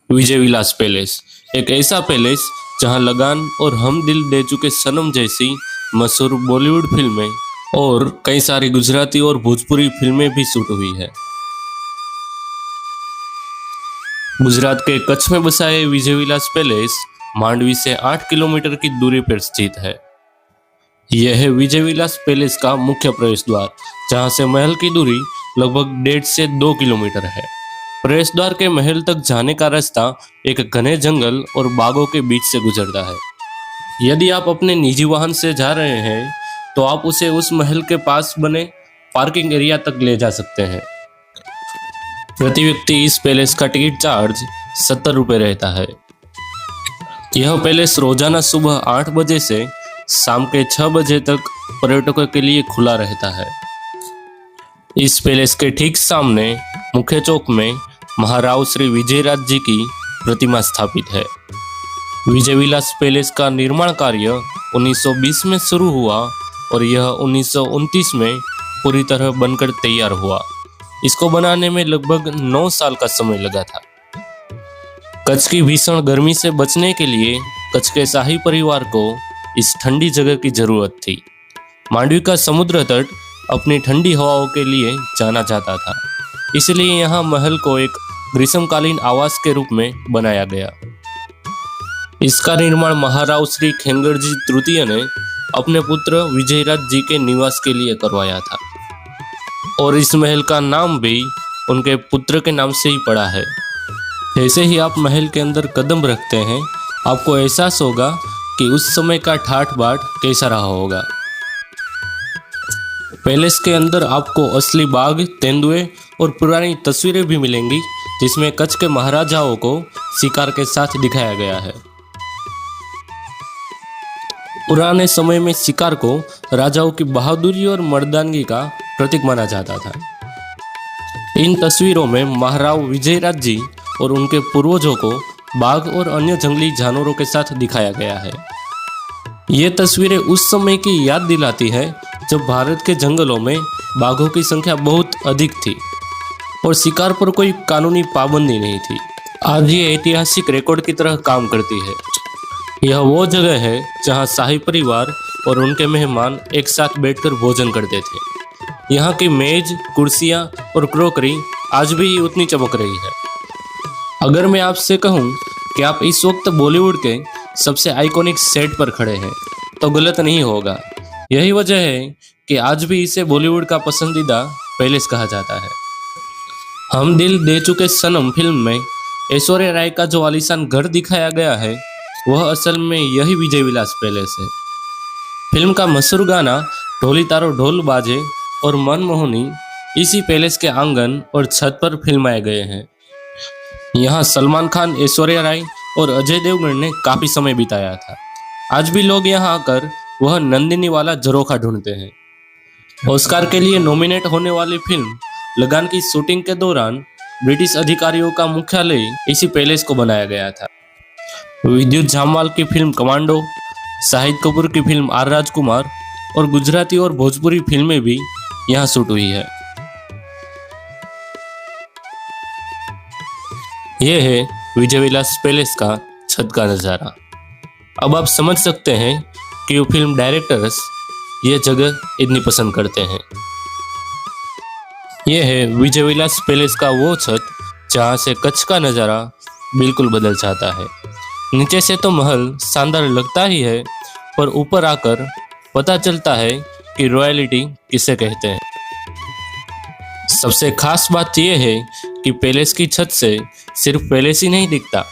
Vijay Vilas palace एक ऐसा palace जहां लगान और हम दिल दे चुके सनम जैसी मशहूर बॉलीवुड फिल्में और कई सारी गुजराती और भोजपुरी फिल्में भी शूट हुई है। गुजरात के कच्छ में बसा है विजय विलास पैलेस मांडवी से 8 किलोमीटर की दूरी पर स्थित है। यह है विजय विलास पैलेस का मुख्य प्रवेश द्वार, जहां से महल की दूरी लगभग 1.5 से 2 किलोमीटर है। प्रवेश द्वार के महल तक जाने का रास्ता एक घने जंगल और बागों के बीच से गुजरता है। यदि आप अपने निजी वाहन से जा रहे हैं तो आप उसे उस महल के पास बने पार्किंग एरिया तक ले जा सकते हैं। प्रति व्यक्ति इस पैलेस का टिकट चार्ज 70 रुपये रहता है। यह पैलेस रोजाना सुबह 8 बजे से शाम के 6 बजे तक पर्यटकों के लिए खुला रहता है। इस पैलेस के ठीक सामने मुख्य चौक में महाराव श्री विजयराज जी की प्रतिमा स्थापित है। विजय विलास पैलेस का निर्माण कार्य 1920 में शुरू हुआ और यह 1929 में पूरी तरह बनकर तैयार हुआ। इसको बनाने में लगभग 9 साल का समय लगा था। कच्छ की भीषण गर्मी से बचने के लिए कच्छ के शाही परिवार को इस ठंडी जगह की जरूरत थी। मांडवी का समुद्र तट अपनी ठंडी हवाओं के लिए जाना जाता था, इसलिए यहाँ महल को एक ग्रीष्मकालीन आवास के रूप में बनाया गया। इसका निर्माण महाराव श्री खेंगरजी तृतीय ने अपने पुत्र विजयराज जी के निवास के लिए करवाया था और इस महल का नाम भी उनके पुत्र के नाम से ही पड़ा है। जैसे ही आप महल के अंदर कदम रखते हैं, आपको एहसास होगा कि उस समय का ठाठ बाट कैसा रहा होगा। पैलेस के अंदर आपको असली बाघ, तेंदुए और पुरानी तस्वीरें भी मिलेंगी, जिसमें कच्छ के महाराजाओं को शिकार के साथ दिखाया गया है। पुराने समय में शिकार को राजाओं की बहादुरी और मर्दानगी का प्रतीक माना जाता था। इन तस्वीरों में महाराव विजयराज जी और उनके पूर्वजों को बाघ और अन्य जंगली जानवरों के साथ दिखाया गया है। ये तस्वीरें उस समय की याद दिलाती है जब भारत के जंगलों में बाघों की संख्या बहुत अधिक थी और शिकार पर कोई कानूनी पाबंदी नहीं थी। आज ये ऐतिहासिक रिकॉर्ड की तरह काम करती है। यह वो जगह है जहां शाही परिवार और उनके मेहमान एक साथ बैठकर भोजन करते थे। यहाँ की मेज, कुर्सियाँ और क्रोकरी आज भी उतनी चमक रही है। अगर मैं आपसे कहूँ कि आप इस वक्त बॉलीवुड के सबसे आइकॉनिक सेट पर खड़े हैं तो गलत नहीं होगा। यही वजह है कि आज भी इसे बॉलीवुड का पसंदीदा पैलेस कहा जाता है। हम दिल दे चुके सनम फिल्म में ऐश्वर्या राय का जो आलीशान घर दिखाया गया है, वह असल में यही विजय विलास पैलेस है। फिल्म का मशहूर गाना ढोली तारो ढोल बाजे और मनमोहनी इसी पैलेस के आंगन और छत पर फिल्माए गए हैं। यहाँ सलमान खान, ऐश्वर्या राय और अजय देवगन ने काफी समय बिताया था। आज भी लोग यहाँ आकर वह नंदिनी वाला झरोखा ढूंढते हैं। ऑस्कार के लिए नॉमिनेट होने वाली फिल्म लगान की शूटिंग के दौरान ब्रिटिश अधिकारियों का मुख्यालय इसी पैलेस को बनाया गया था। विद्युत जामवाल की फिल्म कमांडो, शाहिद कपूर की फिल्म आर राजकुमार और गुजराती और भोजपुरी फिल्में भी यहाँ शूट हुई है। यह है विजय विलास पैलेस का छत का नज़ारा। अब आप समझ सकते हैं कि वो फिल्म डायरेक्टर्स ये जगह इतनी पसंद करते हैं। यह है विजय विलास पैलेस का वो छत जहाँ से कच्छ का नज़ारा बिल्कुल बदल जाता है। नीचे से तो महल शानदार लगता ही है, पर ऊपर आकर पता चलता है कि रॉयलिटी किसे कहते हैं। सबसे खास बात यह है कि पैलेस की छत से सिर्फ पैलेस ही नहीं दिखता,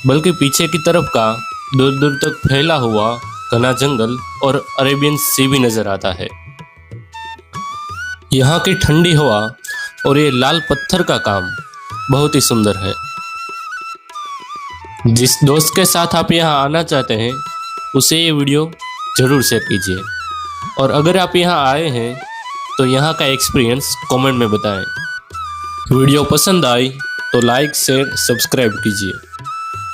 बल्कि पीछे की तरफ का दूर दूर तक फैला हुआ घना जंगल और अरेबियन सी भी नजर आता है। यहाँ की ठंडी हवा और ये लाल पत्थर का काम बहुत ही सुंदर है। जिस दोस्त के साथ आप यहाँ आना चाहते हैं उसे ये वीडियो जरूर शेयर कीजिए, और अगर आप यहाँ आए हैं तो यहाँ का एक्सपीरियंस कमेंट में बताएं। वीडियो पसंद आई तो लाइक, शेयर, सब्सक्राइब कीजिए।